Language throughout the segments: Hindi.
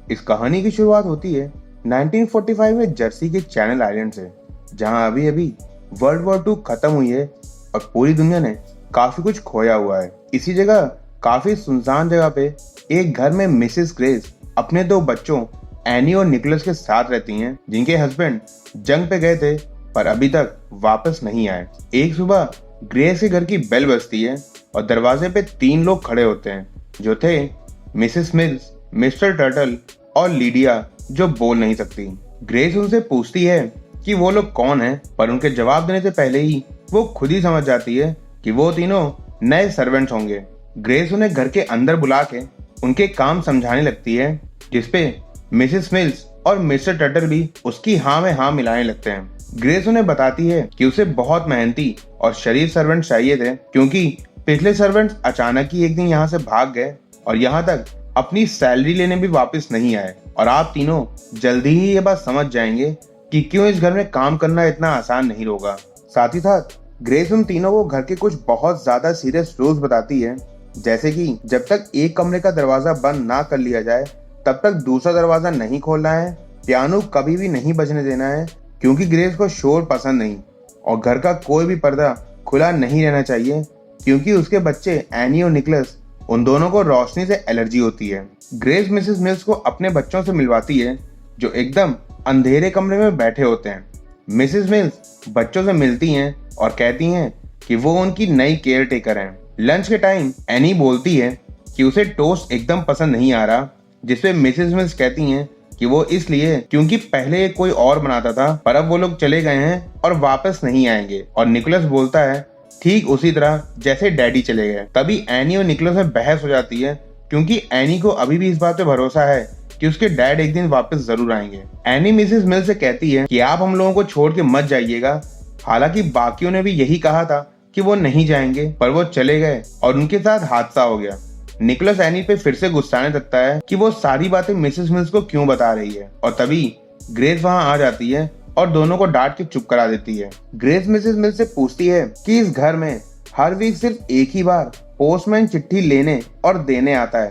इस कहानी की शुरुआत होती है 1945 में जर्सी के चैनल आइलैंड से, जहां अभी अभी वर्ल्ड वॉर 2 खत्म हुई है और पूरी दुनिया ने काफी कुछ खोया हुआ है। इसी जगह काफी सुनसान जगह पे एक घर में मिसेस ग्रेस अपने दो बच्चों एनी और निकोलस के साथ रहती हैं, जिनके हस्बैंड जंग पे गए थे पर अभी तक वापस नहीं आए। एक सुबह ग्रेस के घर की बेल बजती है और दरवाजे पे 3 लोग खड़े होते हैं, जो थे मिसेस मिल्स, मिस्टर टर्टल और लीडिया, जो बोल नहीं सकती। ग्रेस उनसे पूछती है कि वो लोग कौन हैं, पर उनके जवाब देने से पहले ही वो खुद ही समझ जाती है कि वो तीनों नए सर्वेंट्स होंगे। ग्रेस उन्हें घर के अंदर बुला के उनके काम समझाने लगती है, जिसपे मिसेस मिल्स और मिस्टर टर्टल भी उसकी हाँ में हाँ मिलाने लगते हैं। ग्रेस उन्हें बताती है कि उसे बहुत मेहनती और शरीफ सर्वेंट चाहिए थे, क्योंकि पिछले सर्वेंट्स अचानक ही एक दिन यहाँ से भाग गए और यहाँ तक अपनी सैलरी लेने भी वापस नहीं आए, और आप तीनों जल्दी ही ये बात समझ जाएंगे कि क्यों इस घर में काम करना इतना आसान नहीं होगा। साथ ही साथ ग्रेस उन तीनों को घर के कुछ बहुत ज्यादा सीरियस रूल्स बताती है, जैसे कि जब तक एक कमरे का दरवाजा बंद ना कर लिया जाए तब तक दूसरा दरवाजा नहीं खोलना है, पियानो कभी भी नहीं बजने देना है क्योंकि ग्रेस को शोर पसंद नहीं, और घर का कोई भी पर्दा खुला नहीं रहना चाहिए क्योंकि उसके बच्चे एनी और निकोलस, उन दोनों को रोशनी से एलर्जी होती है। ग्रेस मिसेस मिल्स को अपने बच्चों से मिलवाती है, जो एकदम अंधेरे कमरे में बैठे होते हैं। मिसेस मिल्स बच्चों से मिलती हैं और कहती हैं कि वो उनकी नई केयर टेकर हैं। लंच के टाइम एनी बोलती है कि उसे टोस्ट एकदम पसंद नहीं आ रहा, जिसपे मिसेस मिल्स कहती हैं कि वो इसलिए क्योंकि पहले कोई और बनाता था, पर अब वो लोग चले गए हैं और वापस नहीं आएंगे। और निकोलस बोलता है ठीक उसी तरह जैसे डैडी चले गए। तभी एनी और निकोलस में बहस हो जाती है, क्योंकि एनी को अभी भी इस बात पे भरोसा है कि उसके डैड एक दिन वापस जरूर आएंगे। एनी मिसेस मिल से कहती है कि आप हम लोगों को छोड़ के मत जाइएगा। हालांकि बाकियों ने भी यही कहा था कि वो नहीं जाएंगे, पर वो चले गए और उनके साथ हादसा हो गया। निकोलस एनी पे फिर से गुस्साने लगता है कि वो सारी बातें मिसेस मिल्स को क्यों बता रही है, और तभी ग्रेस वहां आ जाती है और दोनों को डांट के चुप करा देती है। ग्रेस मिसेस मिल्स से पूछती है कि इस घर में हर वीक सिर्फ एक ही बार पोस्टमैन चिट्ठी लेने और देने आता है,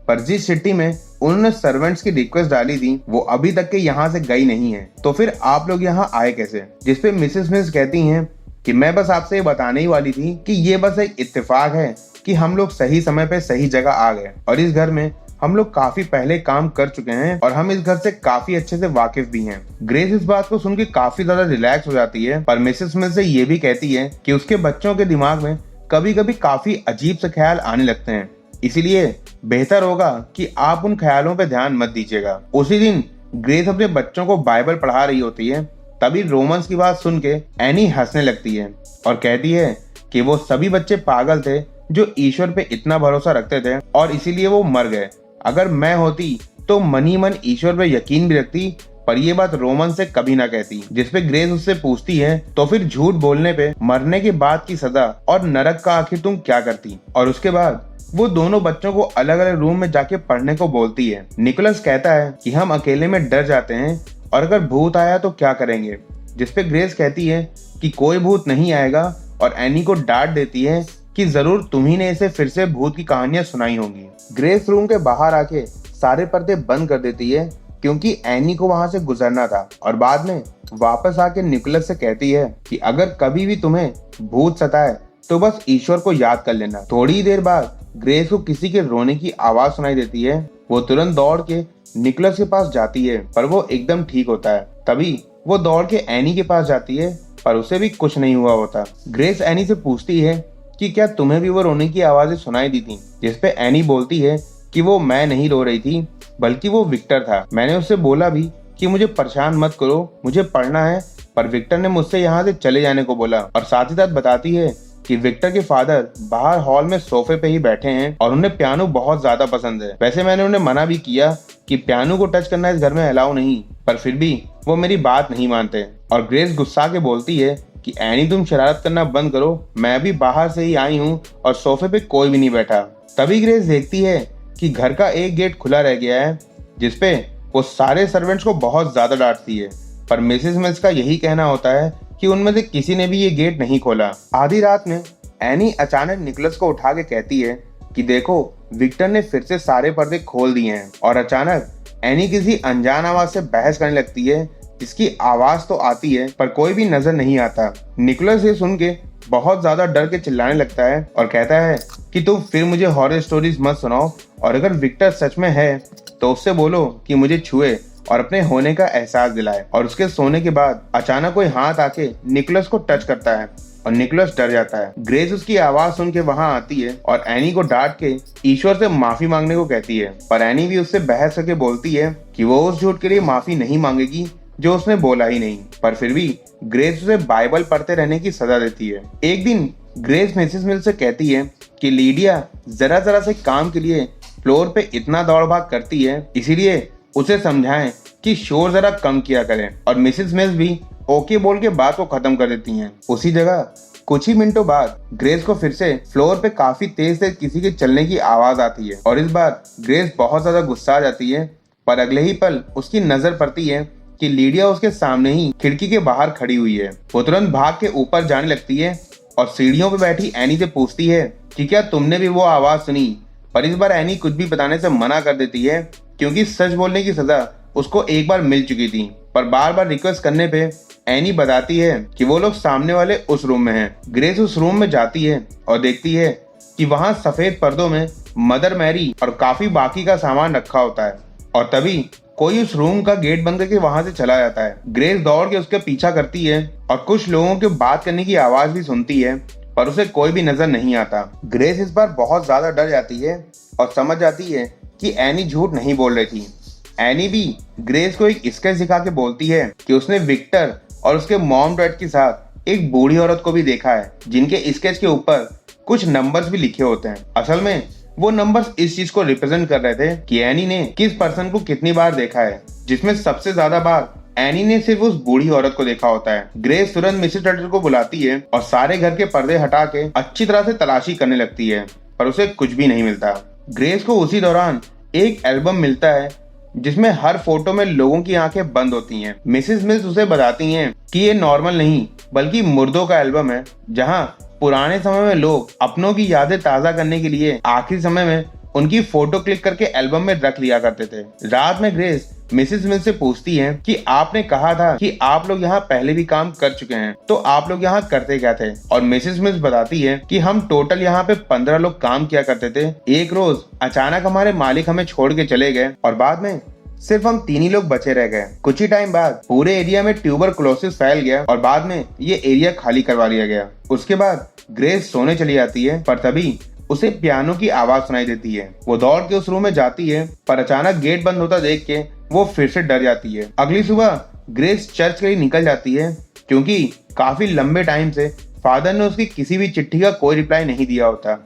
पर जिस चिट्ठी में उन्होंने सर्वेंट्स की रिक्वेस्ट डाली थी वो अभी तक के यहाँ से गई नहीं है, तो फिर आप लोग यहाँ आए कैसे? जिसपे मिसेस मिल्स कहती हैं कि मैं बस आपसे ये बताने ही वाली थी कि ये बस एक इत्तेफाक है कि हम लोग सही समय पे सही जगह आ गए, और इस घर में हम लोग काफी पहले काम कर चुके हैं और हम इस घर से काफी अच्छे से वाकिफ भी हैं। ग्रेस इस बात को सुन के काफी ज्यादा रिलैक्स हो जाती है, पर मिसेस मिल्स से ये भी कहती है कि उसके बच्चों के दिमाग में कभी कभी काफी अजीब से ख्याल आने लगते हैं, इसीलिए बेहतर होगा कि आप उन ख्यालों पे ध्यान मत दीजिएगा। उसी दिन ग्रेस अपने बच्चों को बाइबल पढ़ा रही होती है, तभी रोमन्स की बात सुन के एनी हंसने लगती है और कहती है कि वो सभी बच्चे पागल थे जो ईश्वर पे इतना भरोसा रखते थे और इसीलिए वो मर गए। अगर मैं होती तो मन ही मन ईश्वर पे यकीन भी रखती, पर ये बात रोमन से कभी ना कहती। जिसपे ग्रेस उससे पूछती है तो फिर झूठ बोलने पे मरने के बाद की सजा और नरक का आखिर तुम क्या करती? और उसके बाद वो दोनों बच्चों को अलग अलग रूम में जाके पढ़ने को बोलती है। निकोलस कहता है कि हम अकेले में डर जाते हैं और अगर भूत आया तो क्या करेंगे? जिसपे ग्रेस कहती है कि कोई भूत नहीं आएगा, और एनी को डांट देती है कि जरूर तुम्ही ने इसे फिर से भूत की कहानियां सुनाई होंगी। ग्रेस रूम के बाहर आके सारे पर्दे बंद कर देती है क्योंकि एनी को वहां से गुजरना था, और बाद में वापस आके निकोलस से कहती है कि अगर कभी भी तुम्हें भूत सताए तो बस ईश्वर को याद कर लेना। थोड़ी ही देर बाद ग्रेस को किसी के रोने की आवाज सुनाई देती है। वो तुरंत दौड़ के निकोलस के पास जाती है, पर वो एकदम ठीक होता है। तभी वो दौड़ के एनी के पास जाती है, पर उसे भी कुछ नहीं हुआ होता। ग्रेस एनी से पूछती है कि क्या तुम्हें भी वो रोने की आवाजें सुनाई दी थी? जिसपे एनी बोलती है कि वो मैं नहीं रो रही थी, बल्कि वो विक्टर था। मैंने उससे बोला भी कि मुझे परेशान मत करो, मुझे पढ़ना है, पर विक्टर ने मुझसे यहाँ से चले जाने को बोला। और साथ ही साथ बताती है कि विक्टर के फादर बाहर हॉल में सोफे पे ही बैठे हैं और उन्हें पियानो बहुत ज्यादा पसंद है। वैसे मैंने उन्हें मना भी किया कि पियानो को टच करना इस घर में अलाउ नहीं, पर फिर भी वो मेरी बात नहीं मानते। और ग्रेस गुस्सा के बोलती है कि एनी तुम शरारत करना बंद करो, मैं अभी बाहर से ही आई हूँ और सोफे पे कोई भी नहीं बैठा। तभी ग्रेस देखती है कि घर का एक गेट खुला रह गया है, जिसपे वो सारे सर्वेंट्स को बहुत ज्यादा डांटती है, पर मिसेस मिल्स का यही कहना होता है कि उनमें से किसी ने भी ये गेट नहीं खोला। आधी रात में एनी अचानक निकोलस को उठा के कहती है कि देखो विक्टर ने फिर से सारे पर्दे खोल दिए हैं, और अचानक एनी किसी अनजान आवाज से बहस करने लगती है, जिसकी आवाज तो आती है पर कोई भी नजर नहीं आता। निकोलस ये सुन के बहुत ज्यादा डर के चिल्लाने लगता है और कहता है कि तुम फिर मुझे हॉरर स्टोरीज मत सुनाओ, और अगर विक्टर सच में है तो उससे बोलो कि मुझे छुए और अपने होने का एहसास दिलाए। और उसके सोने के बाद अचानक कोई हाथ आके निकोलस को टच करता है और निकोलस डर जाता है। ग्रेस उसकी आवाज सुन के वहां आती है और एनी को डांट के ईश्वर से माफी मांगने को कहती है, पर एनी भी उससे बहस करके बोलती है कि वो उस झूठ के लिए माफी नहीं मांगेगी जो उसने बोला ही नहीं। पर फिर भी ग्रेस उसे बाइबल पढ़ते रहने की सजा देती है। एक दिन ग्रेस मिसेस मिल से कहती है कि लीडिया जरा जरा से काम के लिए फ्लोर पे इतना दौड़ भाग करती है, इसीलिए उसे समझाएं कि शोर जरा कम किया करें। और मिसेस मिल्स भी ओके बोल के बात को खत्म कर देती हैं। उसी जगह कुछ ही मिनटों बाद ग्रेस को फिर से फ्लोर पे काफी तेज से किसी के चलने की आवाज आती है और इस बार ग्रेस बहुत ज्यादा गुस्सा आ जाती है। पर अगले ही पल उसकी नजर पड़ती है कि लीडिया उसके सामने ही खिड़की के बाहर खड़ी हुई है। वो तुरंत भाग के ऊपर जाने लगती है और सीढ़ियों पे बैठी एनी से पूछती है कि क्या तुमने भी वो आवाज सुनी। पर इस बार एनी कुछ भी बताने से मना कर देती है, क्योंकि सच बोलने की सजा उसको एक बार मिल चुकी थी। पर बार बार रिक्वेस्ट करने पे एनी बताती है कि वो लोग सामने वाले उस रूम में हैं। ग्रेस उस रूम में जाती है और देखती है कि वहां सफेद पर्दों में मदर मैरी और काफी बाकी का सामान रखा होता है। और तभी कोई उस रूम का गेट बंद करके वहां से चला जाता है। ग्रेस दौड़ के उसके पीछा करती है और कुछ लोगों के बात करने की आवाज भी सुनती है, पर उसे कोई भी नजर नहीं आता। ग्रेस इस बार बहुत ज्यादा डर जाती है और समझ जाती है कि एनी झूठ नहीं बोल रही थी। एनी भी ग्रेस को एक स्केच दिखा के बोलती है कि उसने विक्टर और उसके मॉम डैड के साथ एक बूढ़ी औरत को भी देखा है, जिनके स्केच के ऊपर कुछ नंबर्स भी लिखे होते हैं। असल में वो नंबर्स इस चीज को रिप्रेजेंट कर रहे थे कि एनी ने किस पर्सन को कितनी बार देखा है, जिसमें सबसे ज्यादा बार एनी ने सिर्फ उस बूढ़ी औरत को देखा होता है। ग्रेस तुरंत मिसेस टर्टल को बुलाती है और सारे घर के पर्दे हटा के अच्छी तरह से तलाशी करने लगती है, पर उसे कुछ भी नहीं मिलता। ग्रेस को उसी दौरान एक एल्बम मिलता है जिसमें हर फोटो में लोगों की आंखें बंद होती हैं। मिसेस मिल्स उसे बताती हैं कि ये नॉर्मल नहीं बल्कि मुर्दों का एल्बम है, जहां पुराने समय में लोग अपनों की यादें ताजा करने के लिए आखिरी समय में उनकी फोटो क्लिक करके एल्बम में रख लिया करते थे। रात में ग्रेस मिसेस मिल्स से पूछती है कि आपने कहा था कि आप लोग यहाँ पहले भी काम कर चुके हैं, तो आप लोग यहाँ करते क्या थे। और मिसेस मिल्स बताती है कि हम टोटल यहाँ पे 15 लोग काम किया करते थे। एक रोज अचानक हमारे मालिक हमें छोड़ के चले गए और बाद में सिर्फ हम 3 ही लोग बचे रह गए। कुछ ही टाइम बाद पूरे एरिया में ट्यूबरकुलोसिस फैल गया और बाद में ये एरिया खाली करवा लिया गया। उसके बाद ग्रेस सोने चली जाती है, पर तभी उसे पियानो की आवाज सुनाई देती है। वो दौड़ के उस रूम में जाती है, पर अचानक गेट बंद होता देख के वो फिर से डर जाती है। अगली सुबह ग्रेस चर्च के लिए निकल जाती है, क्योंकि काफी लंबे टाइम से फादर ने उसकी किसी भी चिट्ठी का कोई रिप्लाई नहीं दिया होता।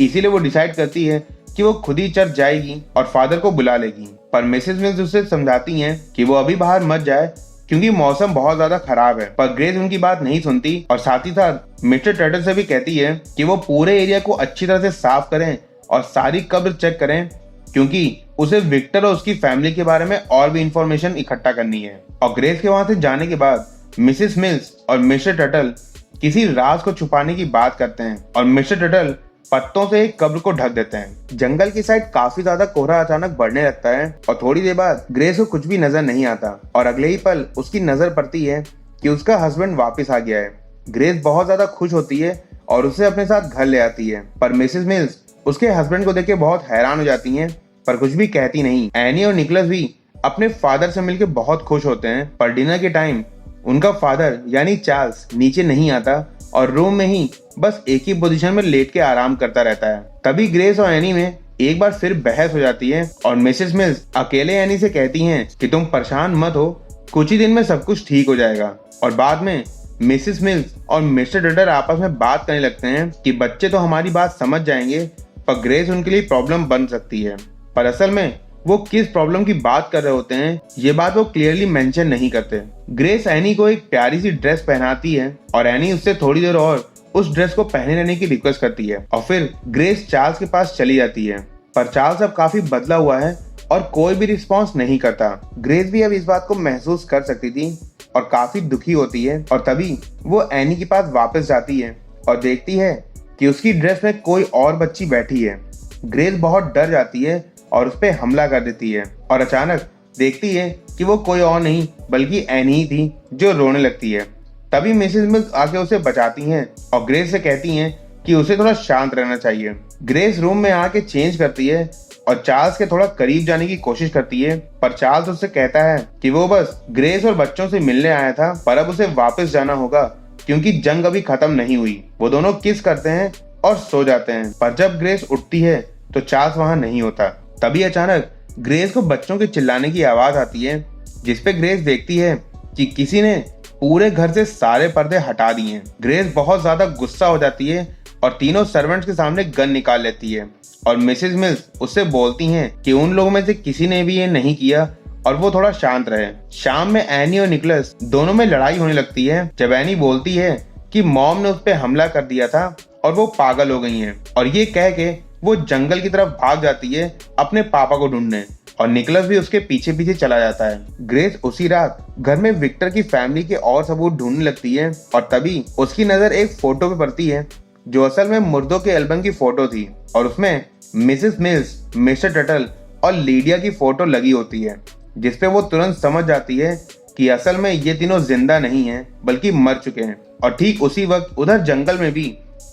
इसीलिए वो डिसाइड करती है कि वो खुद ही चर्च जाएगी और फादर को बुला लेगी। पर मिसेस मिल्स उसे समझाती हैं कि वो अभी बाहर मत जाए, क्योंकि मौसम बहुत ज्यादा खराब है। पर ग्रेस उनकी बात नहीं सुनती और साथ ही साथ मिस्टर टर्टल से भी कहती है कि वो पूरे एरिया को अच्छी तरह से साफ करें और सारी कब्र चेक करें, क्योंकि उसे विक्टर और उसकी फैमिली के बारे में और भी इंफॉर्मेशन इकट्ठा करनी है। और ग्रेस के वहां से जाने के बाद मिसेस मिल्स और मिस्टर टर्टल किसी राज को छुपाने की बात करते हैं और मिस्टर टर्टल पत्तों से एक कब्र को ढक देते हैं। जंगल की साइड काफी ज्यादा कोहरा अचानक बढ़ने लगता है और थोड़ी देर बाद ग्रेस को कुछ भी नजर नहीं आता और अगले ही पल उसकी नजर पड़ती है कि उसका हस्बैंड वापस आ गया है। ग्रेस बहुत ज्यादा खुश होती है और उसे अपने साथ घर ले आती है, पर मिसेस मिल्स उसके हस्बैंड को देख के बहुत हैरान हो जाती हैं, पर कुछ भी कहती नहीं। एनी और निकोलस भी अपने फादर से मिलकर बहुत खुश होते हैं, पर डिनर के टाइम उनका फादर यानी चार्ल्स नीचे नहीं आता और रूम में ही बस एक ही पोजीशन में लेट के आराम करता रहता है। तभी ग्रेस और एनी में एक बार फिर बहस हो जाती है और मिसेस मिल्स अकेले एनी से कहती हैं कि तुम परेशान मत हो, कुछ ही दिन में सब कुछ ठीक हो जाएगा। और बाद में मिसेस मिल्स और मिस्टर टर्टल आपस में बात करने लगते हैं कि बच्चे तो हमारी बात समझ जाएंगे, पर ग्रेस उनके लिए प्रॉब्लम बन सकती है। पर असल में वो किस प्रॉब्लम की बात कर रहे होते हैं ये बात वो क्लियरली मेंशन नहीं करते। ग्रेस एनी को एक प्यारी सी ड्रेस पहनाती है और एनी उससे थोड़ी देर और उस ड्रेस को पहने रहने की रिक्वेस्ट करती है और फिर ग्रेस चार्ल्स के पास चली जाती है। पर चार्ल्स अब काफी बदला हुआ है और कोई भी रिस्पॉन्स नहीं करता। ग्रेस भी अब इस बात को महसूस कर सकती थी और काफी दुखी होती है और तभी वो एनी के पास वापस जाती है और देखती है कि उसकी ड्रेस में कोई और बच्ची बैठी है। ग्रेस बहुत डर जाती है और उस पर हमला कर देती है और अचानक देखती है कि वो कोई और नहीं बल्कि एनी ही थी जो रोने लगती है। तभी मिसेस मिल्स आके उसे बचाती हैं और ग्रेस से कहती हैं कि उसे थोड़ा शांत रहना चाहिए। ग्रेस रूम में आके चेंज करती है और चार्ल्स के थोड़ा करीब जाने की कोशिश करती है, पर चार्ल्स उससे कहता है कि वो बस ग्रेस और बच्चों से मिलने आया था, पर अब उसे वापस जाना होगा क्योंकि जंग अभी खत्म नहीं हुई। वो दोनों किस करते हैं और सो जाते हैं, पर जब ग्रेस उठती है तो चार्ल्स वहां नहीं होता। तभी अचानक ग्रेस को बच्चों के चिल्लाने की आवाज आती है, जिसपे ग्रेस देखती है कि किसी ने पूरे घर से सारे पर्दे हटा दिए हैं। ग्रेस बहुत ज्यादा गुस्सा हो जाती है और तीनों सर्वेंट्स के सामने गन निकाल लेती है और मिसेस मिल्स उससे बोलती हैं कि उन लोगों में से किसी ने भी ये नहीं किया और वो थोड़ा शांत रहे। शाम में एनी और निकोलस दोनों में लड़ाई होने लगती है जब एनी बोलती है कि मॉम ने उस पर हमला कर दिया था और वो पागल हो गई हैं, और ये कह के वो जंगल की तरफ भाग जाती है अपने पापा को ढूंढने, और निकोलस भी उसके पीछे पीछे चला जाता है। ग्रेस उसी रात घर में विक्टर की फैमिली के और सबूत ढूंढने लगती है और तभी उसकी नजर एक फोटो पे पड़ती है जो असल में मुर्दों के एल्बम की फोटो थी, और उसमें मिसेस मिल्स, मिस्टर टटल और लीडिया की फोटो लगी होती है, जिसपे वो तुरंत समझ जाती है कि असल में ये तीनों जिंदा नहीं हैं बल्कि मर चुके हैं। और ठीक उसी वक्त उधर जंगल में भी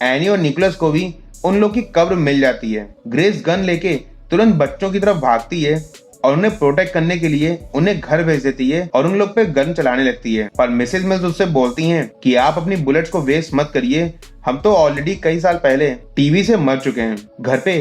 एनी और निकोलस को भी उन लोग की कब्र मिल जाती है। ग्रेस गन लेके तुरंत बच्चों की तरफ भागती है और उन्हें प्रोटेक्ट करने के लिए उन्हें घर भेज देती है और उन लोग पे गन चलाने लगती है, पर मिसेस मिल्स उससे बोलती हैं कि आप अपनी बुलेट्स को वेस्ट मत करिए, हम तो ऑलरेडी कई साल पहले टीवी से मर चुके हैं। घर पे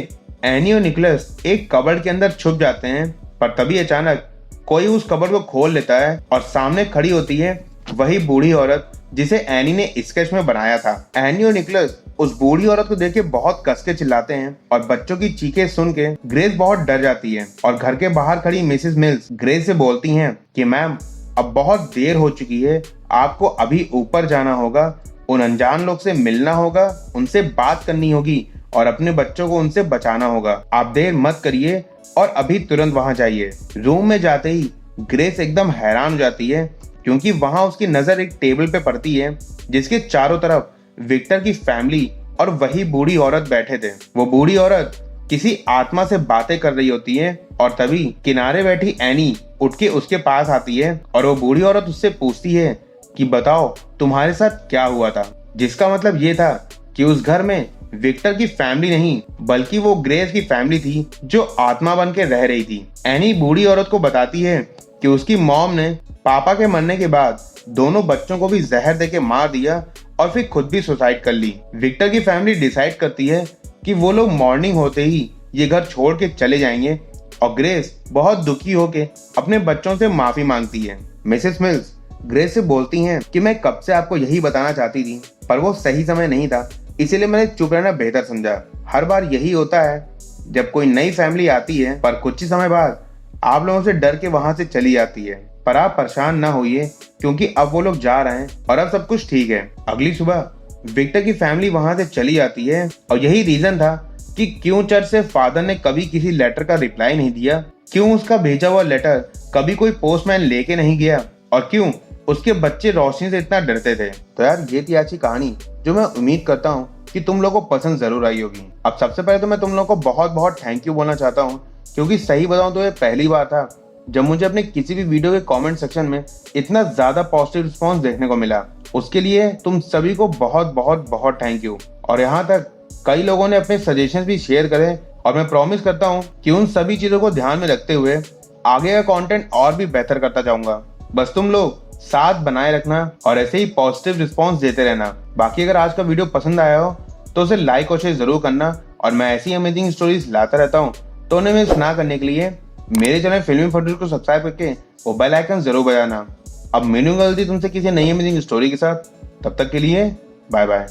एनी और निकोलस एक कबर्ड के अंदर छुप जाते हैं, पर तभी अचानक कोई उस कबर्ड को खोल लेता है और सामने खड़ी होती है वही बूढ़ी औरत जिसे एनी ने स्केच में बनाया था। एनी और निकोलस उस बूढ़ी औरत को देख के बहुत कस के चिल्लाते हैं और बच्चों की चीखें सुन के ग्रेस बहुत डर जाती है, और घर के बाहर खड़ी मिसेस मिल्स ग्रेस से बोलती हैं कि मैम अब बहुत देर हो चुकी है, आपको अभी ऊपर जाना होगा, उन अनजान लोग से मिलना होगा, उनसे बात करनी होगी और अपने बच्चों को उनसे बचाना होगा। आप देर मत करिए और अभी तुरंत वहां जाइए। रूम में जाते ही ग्रेस एकदम हैरान हो जाती है क्योंकि वहां उसकी नजर एक टेबल पे पड़ती है जिसके चारों तरफ विक्टर की फैमिली और वही बूढ़ी औरत बैठे थे। वो बूढ़ी औरत किसी आत्मा से बातें कर रही होती है और तभी किनारे बैठी एनी उठ के उसके पास आती है और वो बूढ़ी औरत उससे पूछती है कि बताओ तुम्हारे साथ क्या हुआ था, जिसका मतलब ये था कि उस घर में विक्टर की फैमिली नहीं बल्कि वो ग्रेस की फैमिली थी जो आत्मा बन के रह रही थी। एनी बूढ़ी औरत को बताती है कि उसकी मॉम ने पापा के मरने के बाद दोनों बच्चों को भी जहर देके मार दिया और फिर खुद भी सुसाइड कर ली। विक्टर की फैमिली डिसाइड करती है कि वो लोग मॉर्निंग होते ही ये घर छोड़ के चले जाएंगे, और ग्रेस बहुत दुखी होके अपने बच्चों से माफी मांगती है। मिसेस मिल्स ग्रेस से बोलती हैं कि मैं कब से आपको यही बताना चाहती थी, पर वो सही समय नहीं था, इसीलिए मैंने चुप रहना बेहतर समझा। हर बार यही होता है जब कोई नई फैमिली आती है, पर कुछ ही समय बाद आप लोगों से डर के वहां से चली जाती है, पर आप परेशान ना होइए क्योंकि अब वो लोग जा रहे हैं और अब सब कुछ ठीक है। अगली सुबह विक्टर की फैमिली वहां से चली जाती है और यही रीजन था कि क्यों चर्च से फादर ने कभी किसी लेटर का रिप्लाई नहीं दिया, क्यों उसका भेजा हुआ लेटर कभी कोई पोस्टमैन लेके नहीं गया, और क्यों उसके बच्चे रोशनी से इतना डरते थे। तो यार ये थी आज की कहानी जो मैं उम्मीद करता हूँ कि तुम लोगों को पसंद जरूर आई होगी। अब सबसे पहले तो मैं तुम लोगों को बहुत बहुत थैंक यू बोलना चाहता हूँ, क्योंकि सही बताऊं तो ये पहली बार था जब मुझे अपने किसी भी वीडियो के कमेंट सेक्शन में इतना ज्यादा पॉजिटिव रिस्पांस देखने को मिला। उसके लिए तुम सभी को बहुत बहुत बहुत थैंक यू। और यहाँ तक कई लोगों ने अपने सजेशंस भी शेयर करे और मैं प्रॉमिस करता हूँ कि उन सभी चीजों को ध्यान में रखते हुए आगे का कंटेंट और भी बेहतर करता जाऊंगा। बस तुम लोग साथ बनाए रखना और ऐसे ही पॉजिटिव रिस्पॉन्स देते रहना। बाकी अगर आज का वीडियो पसंद आया हो तो उसे लाइक और शेयर जरूर करना, और मैं ऐसी अमेजिंग स्टोरीज लाता रहता हूँ, तो उन्हें मिस ना करने के लिए मेरे चैनल फिल्मी फुटेज को सब्सक्राइब करके वो बेल आइकन जरूर बजाना। अब मिलूंगा जल्दी तुमसे किसी नई अमेजिंग स्टोरी के साथ, तब तक के लिए बाय बाय।